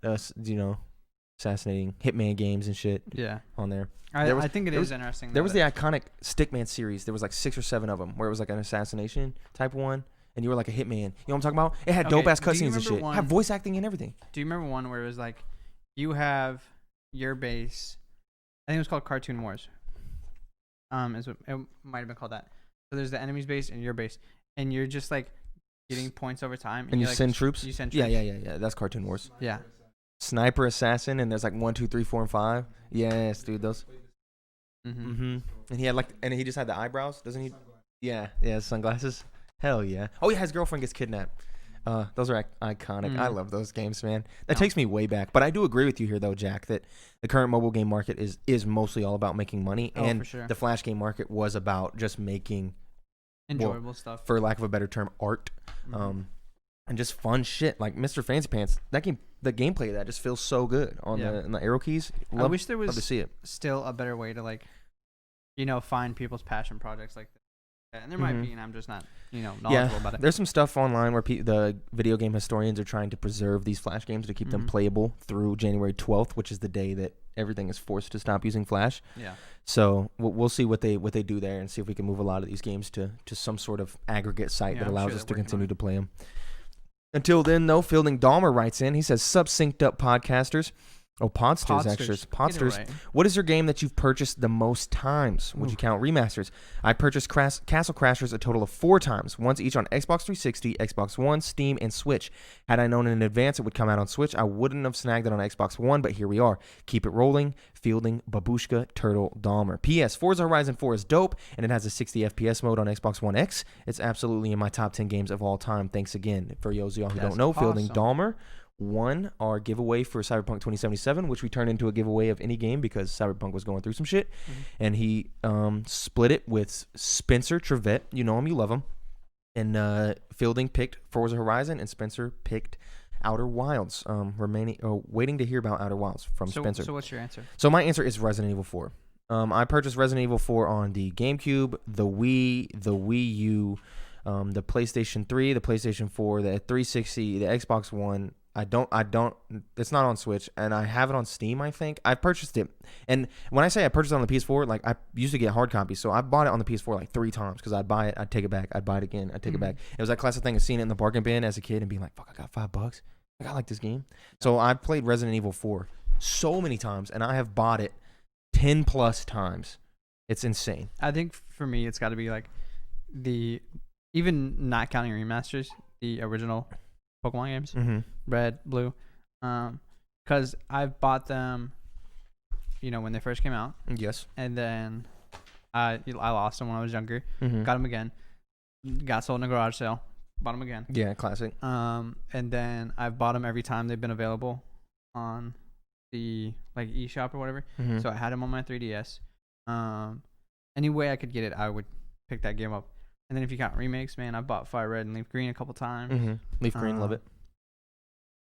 Assassinating Hitman games and shit. Yeah, on there. I think it is interesting. There was the iconic Stickman series. There was like 6 or 7 of them where it was like an assassination type one, and you were like a hitman. You know what I'm talking about? It had dope ass cutscenes and shit. It had voice acting and everything. Do you remember one where it was like, you have your base? I think it was called Cartoon Wars. It might have been called that. So there's the enemy's base and your base, and you're just like getting points over time. And you like, send troops. You send troops. Yeah. That's Cartoon Wars. Yeah. Sniper Assassin, and there's like 1, 2, 3, 4, and 5. Yes, dude, those. And he had and he just had the eyebrows, doesn't he? Yeah, sunglasses. Hell yeah. Oh yeah, his girlfriend gets kidnapped. Those are iconic. I love those games, man. That takes me way back. But I do agree with you here, though, Jack, that the current mobile game market is mostly all about making money, and for sure. The Flash game market was about just making enjoyable stuff, for lack of a better term, art, and just fun shit. Like Mr. Fancy Pants, that game, the gameplay of that just feels so good on the arrow keys. I wish there was love to see it. Still a better way to find people's passion projects like that. And there might be, and I'm just not, knowledgeable about it. There's some stuff online where the video game historians are trying to preserve these Flash games to keep them playable through January 12th, which is the day that everything is forced to stop using Flash. Yeah. So we'll see what they do there and see if we can move a lot of these games to some sort of aggregate site that allows us to continue to play them. Until then, though, Fielding Dahmer writes in. He says, "Sup, synced up podcasters. Oh, Podsters, actually. Podsters. What is your game that you've purchased the most times? Would you count remasters? I purchased Castle Crashers a total of 4 times, once each on Xbox 360, Xbox One, Steam, and Switch. Had I known in advance it would come out on Switch, I wouldn't have snagged it on Xbox One, but here we are. Keep it rolling. Fielding, Babushka, Turtle, Dahmer. P.S. Forza Horizon 4 is dope, and it has a 60 FPS mode on Xbox One X. It's absolutely in my top 10 games of all time. Thanks again. For those of y'all who don't know, awesome. Fielding, Dahmer won our giveaway for Cyberpunk 2077, which we turned into a giveaway of any game because Cyberpunk was going through some shit. And he split it with Spencer Trevette. You know him, you love him. And Fielding picked Forza Horizon, and Spencer picked Outer Wilds. Waiting to hear about Outer Wilds from Spencer. So what's your answer? So my answer is Resident Evil 4. I purchased Resident Evil 4 on the GameCube, the Wii, the Wii U, the PlayStation 3, the PlayStation 4, the 360, the Xbox One. It's not on Switch, and I have it on Steam, I think. I purchased it, and when I say I purchased it on the PS4, like, I used to get hard copies, so I bought it on the PS4 like 3 times, because I'd buy it, I'd take it back, I'd buy it again, I'd take it back. It was that classic thing of seeing it in the bargain bin as a kid and being like, fuck, I got $5. Like, I like this game. So I played Resident Evil 4 so many times, and I have bought it 10 plus times. It's insane. I think for me, it's got to be like even not counting remasters, the original Pokemon games, Red, Blue, because I've bought them, when they first came out. Yes. And then I lost them when I was younger. Got them again. Got sold in a garage sale. Bought them again. Yeah, classic. And then I've bought them every time they've been available on the eShop or whatever. So I had them on my 3DS. Any way I could get it, I would pick that game up. And then if you count remakes, man, I bought Fire Red and Leaf Green a couple times. Leaf Green, love it.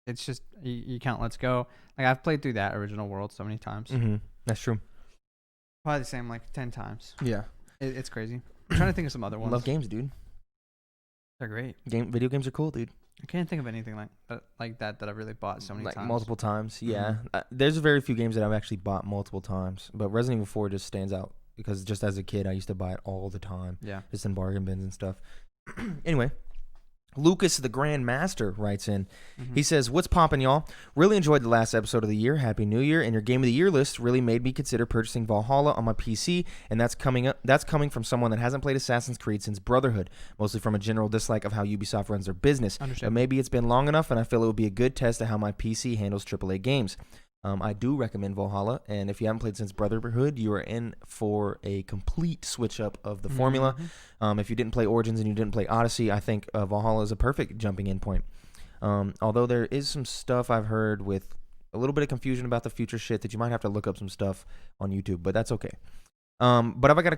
It's just you count Let's Go. Like, I've played through that original world so many times. That's true. Probably the same 10 times. Yeah, it's crazy. I'm trying to think of some other ones. Love games, dude. They're great. Video games are cool, dude. I can't think of anything like that I've really bought so many times. Multiple times, yeah. There's very few games that I've actually bought multiple times, but Resident Evil 4 just stands out because just as a kid, I used to buy it all the time. Yeah. Just in bargain bins and stuff. Anyway, Lucas the Grand Master writes in. He says, what's poppin', y'all? Really enjoyed the last episode of the year. Happy New Year. And your Game of the Year list really made me consider purchasing Valhalla on my PC, and that's coming from someone that hasn't played Assassin's Creed since Brotherhood, mostly from a general dislike of how Ubisoft runs their business. But maybe it's been long enough, and I feel it would be a good test of how my PC handles AAA games. I do recommend Valhalla, and if you haven't played since Brotherhood, you are in for a complete switch up of the formula. If you didn't play Origins and you didn't play Odyssey, I think Valhalla is a perfect jumping in point. Although there is some stuff I've heard with a little bit of confusion about the future shit that you might have to look up some stuff on YouTube, but that's okay. But I got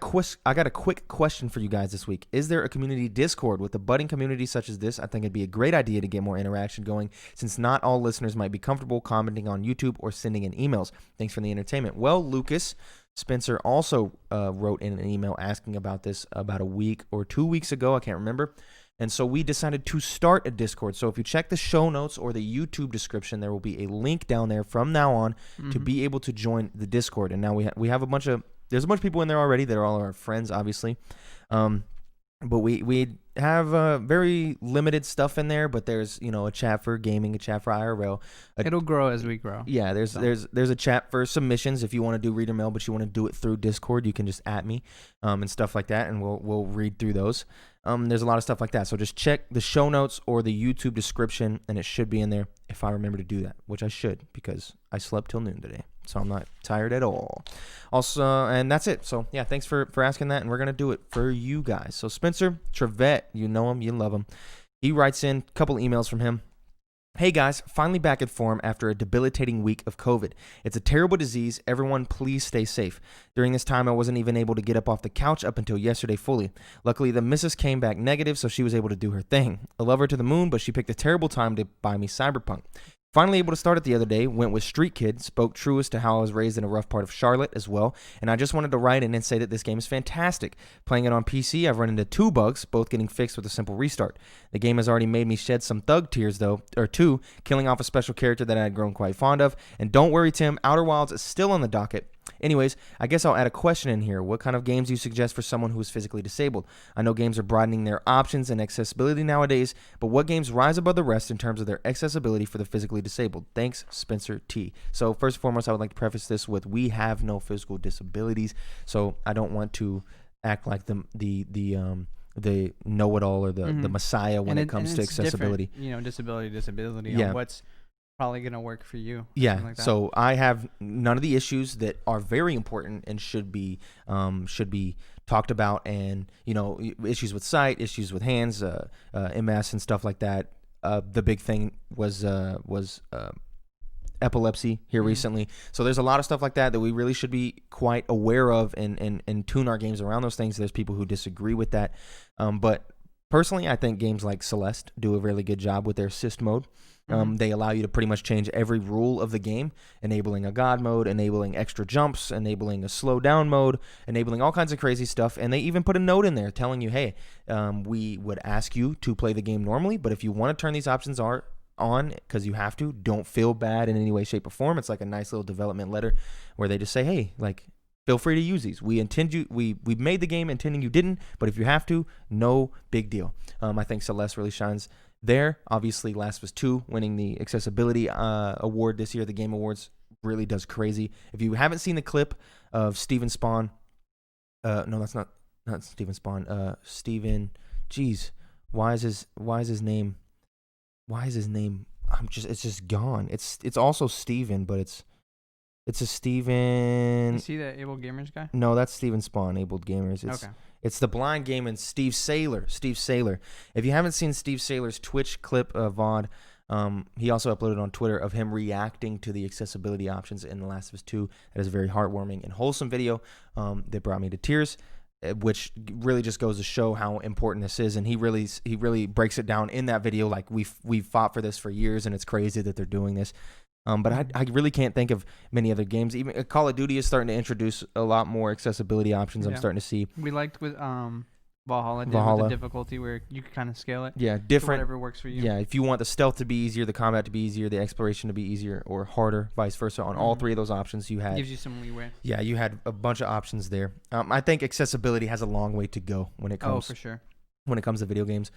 a quick question for you guys this week. Is there a community Discord with a budding community such as this? I think it'd be a great idea to get more interaction going, since not all listeners might be comfortable commenting on YouTube or sending in emails. Thanks for the entertainment. Well, Lucas, Spencer also wrote in an email asking about this about a week or 2 weeks ago. I can't remember. And so we decided to start a Discord. So if you check the show notes or the YouTube description, there will be a link down there from now on to be able to join the Discord. And now we have there's a bunch of people in there already that are all our friends, obviously. But we have very limited stuff in there, but there's, a chat for gaming, a chat for IRL. It'll grow as we grow. Yeah, there's a chat for submissions. If you want to do reader mail, but you want to do it through Discord, you can just @ me and stuff like that, and we'll read through those. There's a lot of stuff like that. So just check the show notes or the YouTube description, and it should be in there if I remember to do that, which I should, because I slept till noon today. So I'm not tired at all. Also, and that's it. So yeah, thanks for asking that, and we're gonna do it for you guys. So Spencer Trevette, you know him, you love him. He writes in a couple emails from him. Hey guys, finally back at form after a debilitating week of COVID. It's a terrible disease. Everyone, please stay safe. During this time, I wasn't even able to get up off the couch up until yesterday fully. Luckily, the missus came back negative, so she was able to do her thing. I love her to the moon, but she picked a terrible time to buy me Cyberpunk. Finally able to start it the other day, went with Street Kid, spoke truest to how I was raised in a rough part of Charlotte as well, and I just wanted to write in and say that this game is fantastic. Playing it on PC, I've run into 2 bugs, both getting fixed with a simple restart. The game has already made me shed some thug tears though, or 2, killing off a special character that I had grown quite fond of, and don't worry Tim, Outer Wilds is still on the docket, Anyways, I guess I'll add a question in here. What kind of games do you suggest for someone who is physically disabled? I know games are broadening their options and accessibility nowadays, but what games rise above the rest in terms of their accessibility for the physically disabled? Thanks, Spencer T. So first and foremost, I would like to preface this with we have no physical disabilities, so I don't want to act like the know-it-all or the messiah when it comes to accessibility. Disability on what's probably going to work for you. Yeah. Like that. So I have none of the issues that are very important and should be talked about, and issues with sight, issues with hands, MS and stuff like that. The big thing was epilepsy here recently. So there's a lot of stuff like that we really should be quite aware of and tune our games around those things. There's people who disagree with that. But personally, I think games like Celeste do a really good job with their assist mode. They allow you to pretty much change every rule of the game, enabling a God mode, enabling extra jumps, enabling a slow down mode, enabling all kinds of crazy stuff. And they even put a note in there telling you, hey, we would ask you to play the game normally, but if you want to turn these options on because you have to, don't feel bad in any way, shape, or form. It's like a nice little development letter where they just say, hey, like, feel free to use these. We made the game intending you didn't, but if you have to, no big deal. I think Celeste really shines there. Obviously, Last of Us 2 winning the accessibility award this year, the Game Awards, really does crazy. If you haven't seen the clip of Steven Spawn, no, that's not Steven Spawn. Steven, geez, why is his name? It's just gone. It's also Steven, but it's a Steven. You see that Able Gamers guy? No, that's Steven Spawn, Abled Gamers. Okay. It's the blind game and Steve Saylor. If you haven't seen Steve Saylor's Twitch clip of VOD, he also uploaded on Twitter of him reacting to the accessibility options in The Last of Us 2. That is a very heartwarming and wholesome video that brought me to tears, which really just goes to show how important this is. And he really breaks it down in that video. Like we've fought for this for years, and it's crazy that they're doing this. But I really can't think of many other games. Even Call of Duty is starting to introduce a lot more accessibility options. I'm starting to see. We liked with Valhalla with the difficulty where you could kind of scale it. Yeah, different. Whatever works for you. Yeah, if you want the stealth to be easier, the combat to be easier, the exploration to be easier or harder, vice versa. On all three of those options, you had. Gives you some leeway. Yeah, you had a bunch of options there. I think accessibility has a long way to go when it comes. Oh, for sure. When it comes to video games.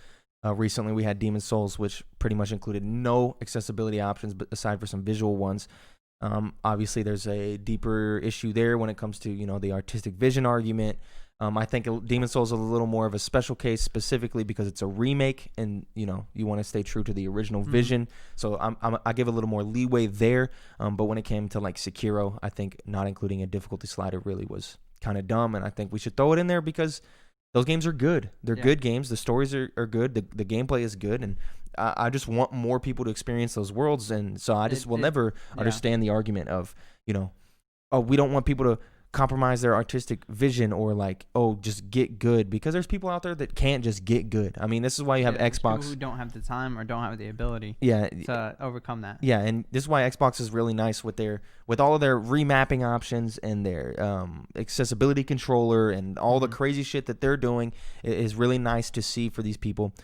Recently, we had Demon's Souls, which pretty much included no accessibility options, but aside for some visual ones. Obviously, there's a deeper issue there when it comes to the artistic vision argument. I think Demon's Souls is a little more of a special case, specifically because it's a remake, and you want to stay true to the original vision. So I give a little more leeway there. But when it came to like Sekiro, I think not including a difficulty slider really was kind of dumb, and I think we should throw it in there because those games are good. They're good games. The stories are good. The gameplay is good. And I just want more people to experience those worlds. And so I just will never understand the argument of, we don't want people to compromise their artistic vision or like, just get good, because there's people out there that can't just get good. I mean, this is why you have Xbox. People who don't have the time or don't have the ability to overcome that. Yeah, and this is why Xbox is really nice with all of their remapping options and their accessibility controller and all the crazy shit that they're doing is really nice to see for these people,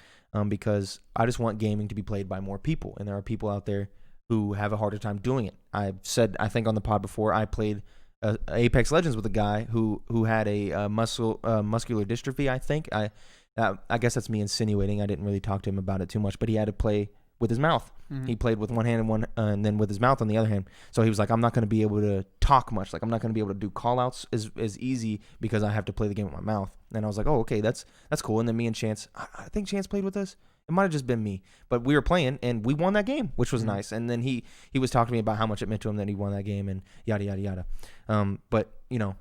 because I just want gaming to be played by more people, and there are people out there who have a harder time doing it. I've said, I think on the pod before, I played Apex Legends with a guy who had a muscular dystrophy. I think I guess that's me insinuating. I didn't really talk to him about it too much, but he had to play with his mouth. He played with one hand and then with his mouth on the other hand. So he was like, I'm not going to be able to talk much. Like I'm not going to be able to do call outs as easy because I have to play the game with my mouth. And I was like, oh, okay, that's cool. And then me and Chance, I think Chance played with us. It might have just been me, but we were playing and we won that game, which was nice. And then he was talking to me about how much it meant to him that he won that game and yada, yada, yada. But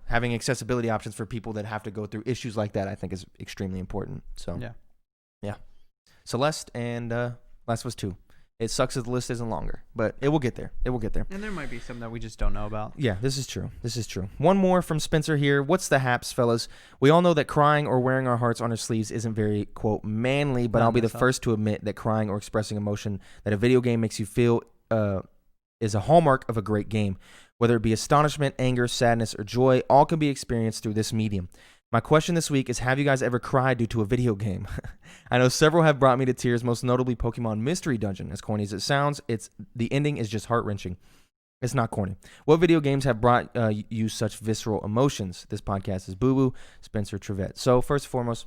having accessibility options for people that have to go through issues like that, I think is extremely important. So yeah. Celeste and Last of Us 2. It sucks that the list isn't longer, but it will get there. And there might be some that we just don't know about. Yeah, this is true. One more from Spencer here. What's the haps, fellas? We all know that crying or wearing our hearts on our sleeves isn't very, quote, manly, but I'll be the first to admit that crying or expressing emotion that a video game makes you feel is a hallmark of a great game. Whether it be astonishment, anger, sadness, or joy, all can be experienced through this medium. My question this week is, have you guys ever cried due to a video game? I know several have brought me to tears, most notably Pokemon Mystery Dungeon. As corny as it sounds, the ending is just heart-wrenching. It's not corny. What video games have brought you such visceral emotions? This podcast is Boo Boo, Spencer Trevette. So first and foremost,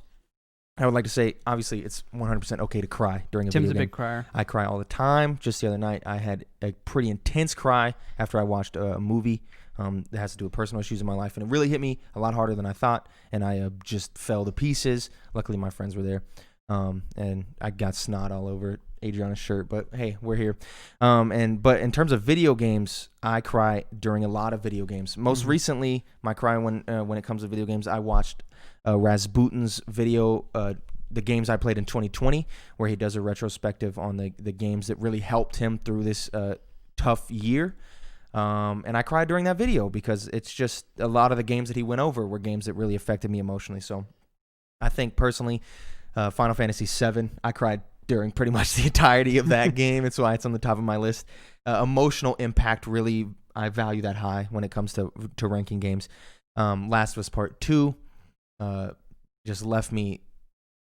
I would like to say, obviously, it's 100% okay to cry during a Tim's video game. a big crier. I cry all the time. Just the other night, I had a pretty intense cry after I watched a movie that has to do with personal issues in my life, and it really hit me a lot harder than I thought, and I just fell to pieces. Luckily, my friends were there, and I got snot all over Adriana's shirt, but hey, we're here. But in terms of video games, I cry during a lot of video games. Most recently, my cry when it comes to video games, I watched Rasputin's video, the games I played in 2020, where he does a retrospective on the games that really helped him through this tough year. And I cried during that video because it's just a lot of the games that he went over were games that really affected me emotionally. So I think personally, Final Fantasy VII, I cried during pretty much the entirety of that game. It's why it's on the top of my list. Emotional impact, really, I value that high when it comes to ranking games. Last of Us Part 2 just left me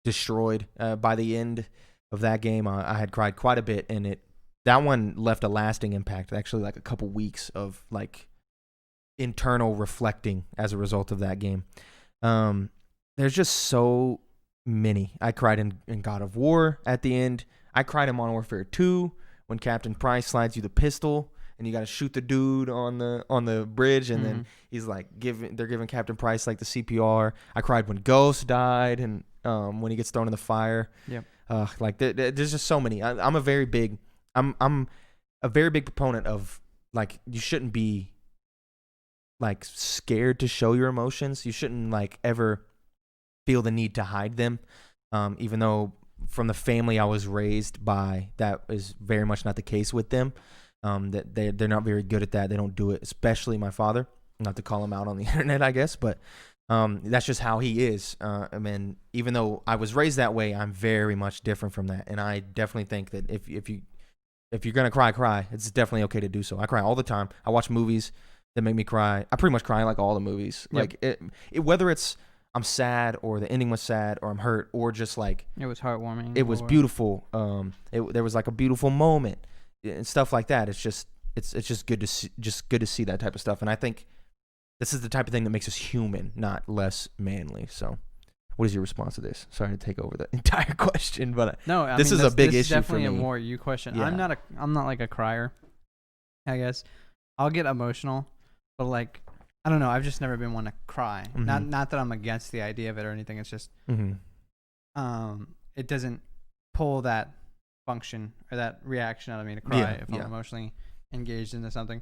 destroyed. By the end of that game, I had cried quite a bit, and that one left a lasting impact, actually like a couple weeks of like internal reflecting as a result of that game. There's just so many. I cried in God of War at the end. I cried in Modern Warfare 2 when Captain Price slides you the pistol and you got to shoot the dude on the bridge, and then he's like they're giving Captain Price like the CPR. I cried when Ghost died, and when he gets thrown in the fire. Yep. Like there's just so many. I'm a very big proponent of, like, you shouldn't be like scared to show your emotions. You shouldn't like ever feel the need to hide them. Even though from the family I was raised by, that is very much not the case with them. That they're not very good at that. They don't do it, especially my father. Not to call him out on the internet, I guess, but that's just how he is. I mean, even though I was raised that way, I'm very much different from that. And I definitely think that if you're gonna cry, it's definitely okay to do so. I cry all the time. I watch movies that make me cry. I pretty much cry like all the movies. Yep. Like whether it's I'm sad or the ending was sad or I'm hurt or just like it was heartwarming. It was beautiful. There was like a beautiful moment and stuff like that. It's just good to see that type of stuff. And I think this is the type of thing that makes us human, not less manly. So, what is your response to this? Sorry to take over the entire question, but no, this is a big issue for me. Definitely a more you question. Yeah. I'm not like a crier, I guess. I'll get emotional, but like, I don't know. I've just never been one to cry. Not that I'm against the idea of it or anything. It's just, it doesn't pull that function or that reaction out of me to cry if I'm emotionally engaged into something.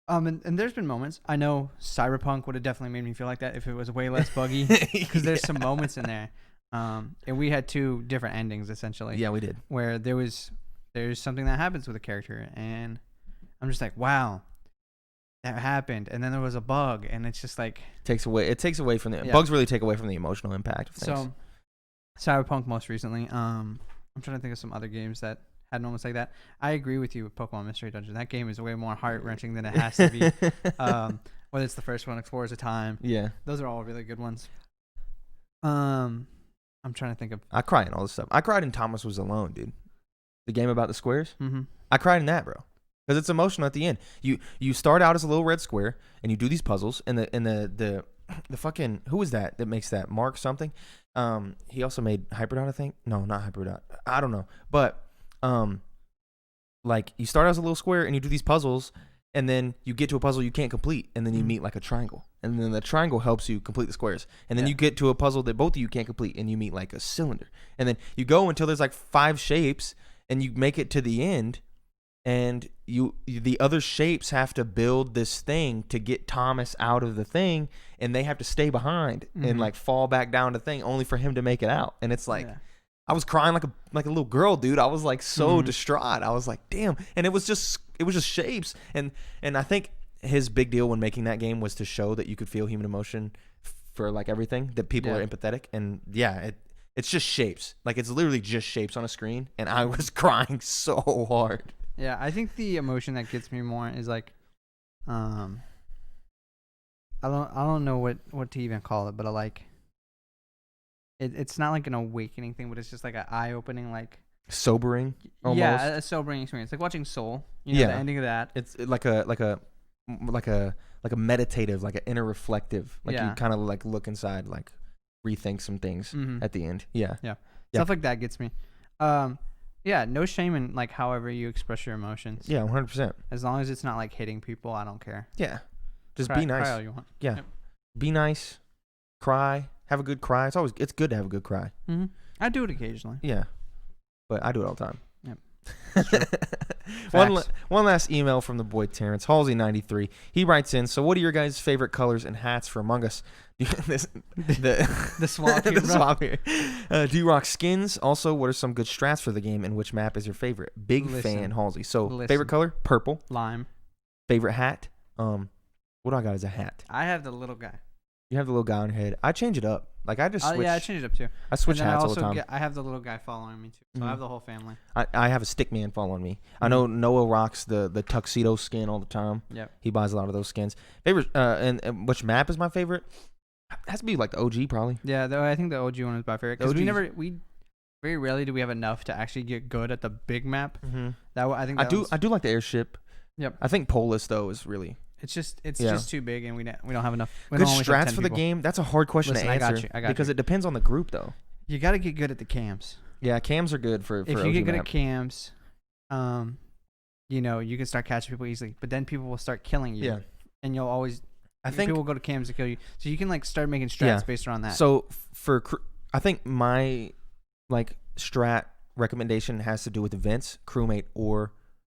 And there's been moments. I know Cyberpunk would have definitely made me feel like that if it was way less buggy, because there's some moments in there. And we had two different endings essentially. Yeah, we did. Where there's something that happens with a character, and I'm just like, wow, that happened, and then there was a bug, and it's just like it takes away from the bugs. Really take away from the emotional impact of things. So, Cyberpunk most recently. I'm trying to think of some other games that had moments like that. I agree with you with Pokemon Mystery Dungeon. That game is way more heart-wrenching than it has to be. Whether it's the first one, Explorers of Time. Yeah. Those are all really good ones. I'm trying to think of... I cry in all this stuff. I cried in Thomas Was Alone, dude. The game about the squares. I cried in that, bro. Because it's emotional at the end. You start out as a little red square, and you do these puzzles, and the fucking... Who is that makes that? Mark something? He also made Hyperdot, I think. No, not Hyperdot. I don't know. But... like you start as a little square and you do these puzzles, and then you get to a puzzle you can't complete, and then you meet like a triangle, and then the triangle helps you complete the squares, and then you get to a puzzle that both of you can't complete, and you meet like a cylinder, and then you go until there's like 5 shapes, and you make it to the end, and the other shapes have to build this thing to get Thomas out of the thing, and they have to stay behind and like fall back down to the thing only for him to make it out, and it's like. I was crying like a little girl, dude. I was like so distraught. I was like, damn. And it was just shapes. And I think his big deal when making that game was to show that you could feel human emotion for like everything, that people are empathetic. And it's just shapes. Like it's literally just shapes on a screen. And I was crying so hard. Yeah, I think the emotion that gets me more is like, I don't know what to even call it, but I like. It's not like an awakening thing, but it's just like an eye-opening, like sobering. Almost. Yeah, a sobering experience, like watching Soul. The ending of that. It's like a meditative, like an inner reflective. Like you kind of like look inside, like rethink some things at the end. Yeah. Stuff like that gets me. No shame in like however you express your emotions. Yeah, 100%. As long as it's not like hitting people, I don't care. Yeah, just be nice. Cry all you want. Yeah, be nice. Cry. Have a good cry. It's good to have a good cry. Mm-hmm. I do it occasionally. Yeah, but I do it all the time. Yep. One last email from the boy Terrence Halsey93. He writes in. So, what are your guys' favorite colors and hats for Among Us? The swap here. The swap here. Do you rock skins? Also, what are some good strats for the game, and which map is your favorite? Big fan, Halsey. So, favorite color? Purple. Lime. Favorite hat? What do I got as a hat? I have the little guy. You have the little guy on your head. I change it up. Like I just switch. Yeah, I change it up too. I switch hats all the time. I have the little guy following me too. So I have the whole family. I have a stick man following me. I know Noah rocks the tuxedo skin all the time. Yep. He buys a lot of those skins. Favorite and which map is my favorite? It has to be like the OG probably. Yeah, though I think the OG one is my favorite because we very rarely do we have enough to actually get good at the big map. Mm-hmm. I do like the airship. Yep. I think Polis though is really. It's just too big, and we don't have enough. Good strats for the game. That's a hard question to answer. I got because you. it depends on the group, though. You got to get good at the cams. Yeah, cams are good for. If you get good at cams, you can start catching people easily. But then people will start killing you. Yeah. And you'll always. I think people will go to cams to kill you, so you can like start making strats based around that. So I think my strat recommendation has to do with events, crewmate or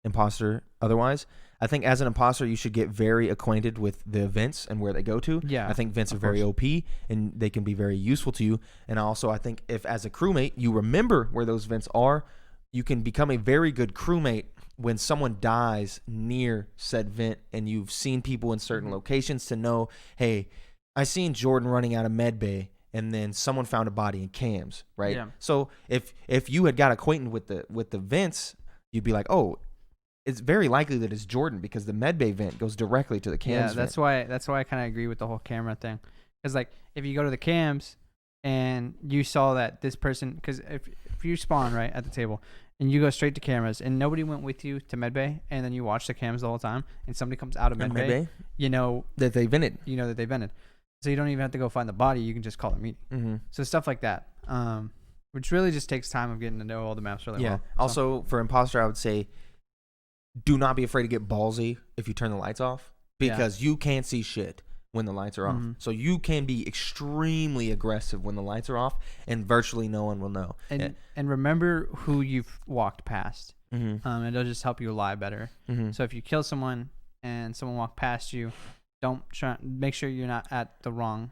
imposter. Otherwise. I think as an imposter, you should get very acquainted with the events and where they go to. Yeah, I think events are very OP and they can be very useful to you. And also, I think if as a crewmate, you remember where those events are, you can become a very good crewmate when someone dies near said vent and you've seen people in certain locations to know, hey, I seen Jordan running out of med bay and then someone found a body in cams, right? Yeah. So if you had got acquainted with the vents, you'd be like, oh, it's very likely that it's Jordan because the medbay vent goes directly to the cams. Yeah, that's why I kind of agree with the whole camera thing. Because like if you go to the cams and you saw that this person, because if you spawn right at the table and you go straight to cameras and nobody went with you to medbay and then you watch the cams the whole time and somebody comes out of medbay, you know that they vented. You know that they vented, so you don't even have to go find the body. You can just call a meeting. Mm-hmm. So stuff like that, which really just takes time of getting to know all the maps really well. Yeah. Also for imposter, I would say. Do not be afraid to get ballsy if you turn the lights off because you can't see shit when the lights are off. So you can be extremely aggressive when the lights are off and virtually no one will know. And remember who you've walked past. Mm-hmm. It'll just help you lie better. Mm-hmm. So if you kill someone and someone walked past you, make sure you're not at the wrong,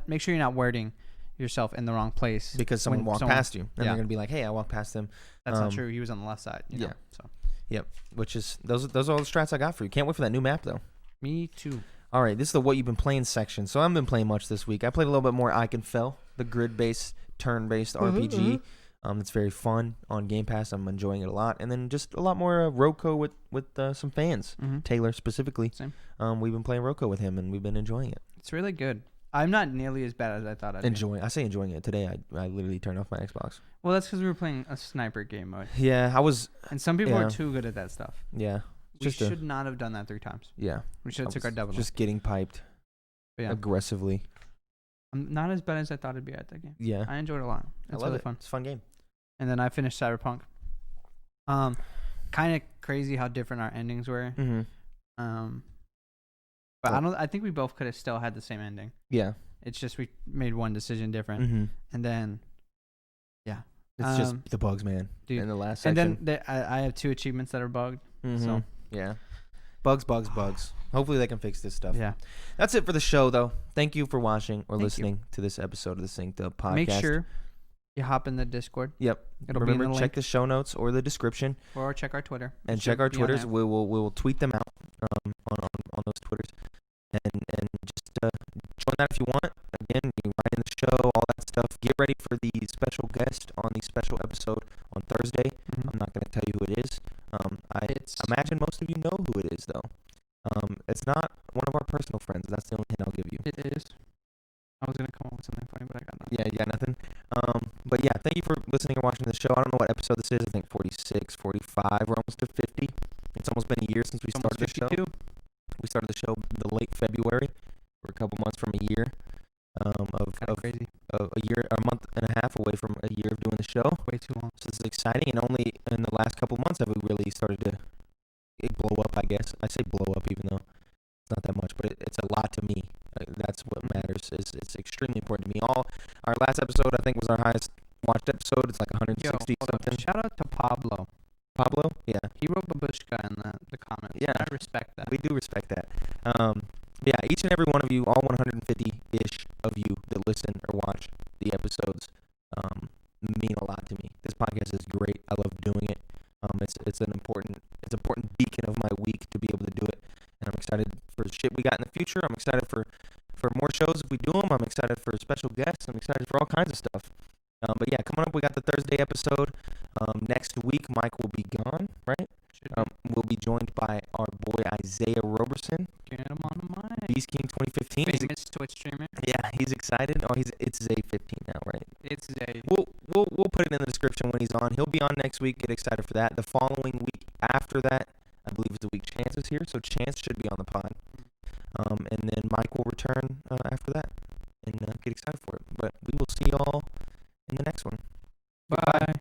make sure you're not wording yourself in the wrong place. Because someone walked past you. And they're going to be like, hey, I walked past them. That's not true. He was on the left side. You know? So. Yep, which is those are all the strats I got for you. Can't wait for that new map though. Me too. All right, this is the what you've been playing section. So I haven't been playing much this week. I played a little bit more Ikenfell, the grid-based, turn-based RPG. It's very fun on Game Pass. I'm enjoying it a lot, and then just a lot more Roko with some fans. Taylor specifically. Same. We've been playing Roko with him, and we've been enjoying it. It's really good. I'm not nearly as bad as I thought I'd be. I say enjoying it. Today, I literally turned off my Xbox. Well, that's because we were playing a sniper game mode. Yeah, I was. And some people are too good at that stuff. Yeah. We should not have done that 3 times. Yeah. We should have took our double. Just getting piped aggressively. I'm not as bad as I thought it'd be at that game. Yeah. I enjoyed it a lot. It's really fun. It's a fun game. And then I finished Cyberpunk. Kind of crazy how different our endings were. Mm-hmm. But I think we both could have still had the same ending. Yeah. It's just we made one decision different, and then, it's just the bugs, man. Dude. In the last section. And then I have 2 achievements that are bugged. Mm-hmm. So yeah, bugs. Hopefully they can fix this stuff. Yeah, that's it for the show, though. Thank you for watching or listening to this episode of the Synced Up Podcast. Make sure you hop in the Discord. Yep. Remember, check the show notes or the description, or check our Twitter. And check our Twitters. We will tweet them out on those Twitters. And just join that if you want. Again, you write in the show, all that stuff. Get ready for the special guest on the special episode on Thursday. Mm-hmm. I'm not going to tell you who it is. I imagine most of you know who it is, though. It's not one of our personal friends. That's the only hint I'll give you. It is. I was going to come up with something funny, but I got nothing. Yeah, you got nothing? But yeah, thank you for listening or watching the show. I don't know what episode this is. I think 46, 45. We're almost to 50. It's almost been a year since we started the show. We started the show the late February. We're a couple months from a year Crazy. a year, a month and a half away from a year of doing the show. Way too long. So this is exciting, and only in the last couple months have we really started to blow up, I guess. I say blow up even though it's not that much, but it's a lot to me. That's what matters. It's extremely important to me. Our last episode, I think, was our highest watched episode. It's like 160 something. Shout out to Pablo. Pablo? Yeah. He wrote babushka in the comments. Yeah. I respect that. We do respect that. Yeah, each and every one of you, all 150-ish of you that listen or watch the episodes, mean a lot to me. This podcast is great. I love doing it. It's an important beacon of my week to be able to do it, and I'm excited for the shit we got in the future. I'm excited for more shows if we do them. I'm excited for special guests. I'm excited for all kinds of stuff. But yeah, coming up, we got the Thursday episode. Next week, Mike will be gone, right? We'll be joined by our boy Isaiah Roberson. Get him on the mic. Beast King 2015. Famous Twitch streamer. Yeah, he's excited. Oh, it's Zay15 now, right? It's Zay. We'll put it in the description when he's on. He'll be on next week. Get excited for that. The following week after that, I believe is the week Chance is here, so Chance should be on the pod. And then Mike will return after that, and get excited for it. But we will see y'all in the next one. Bye.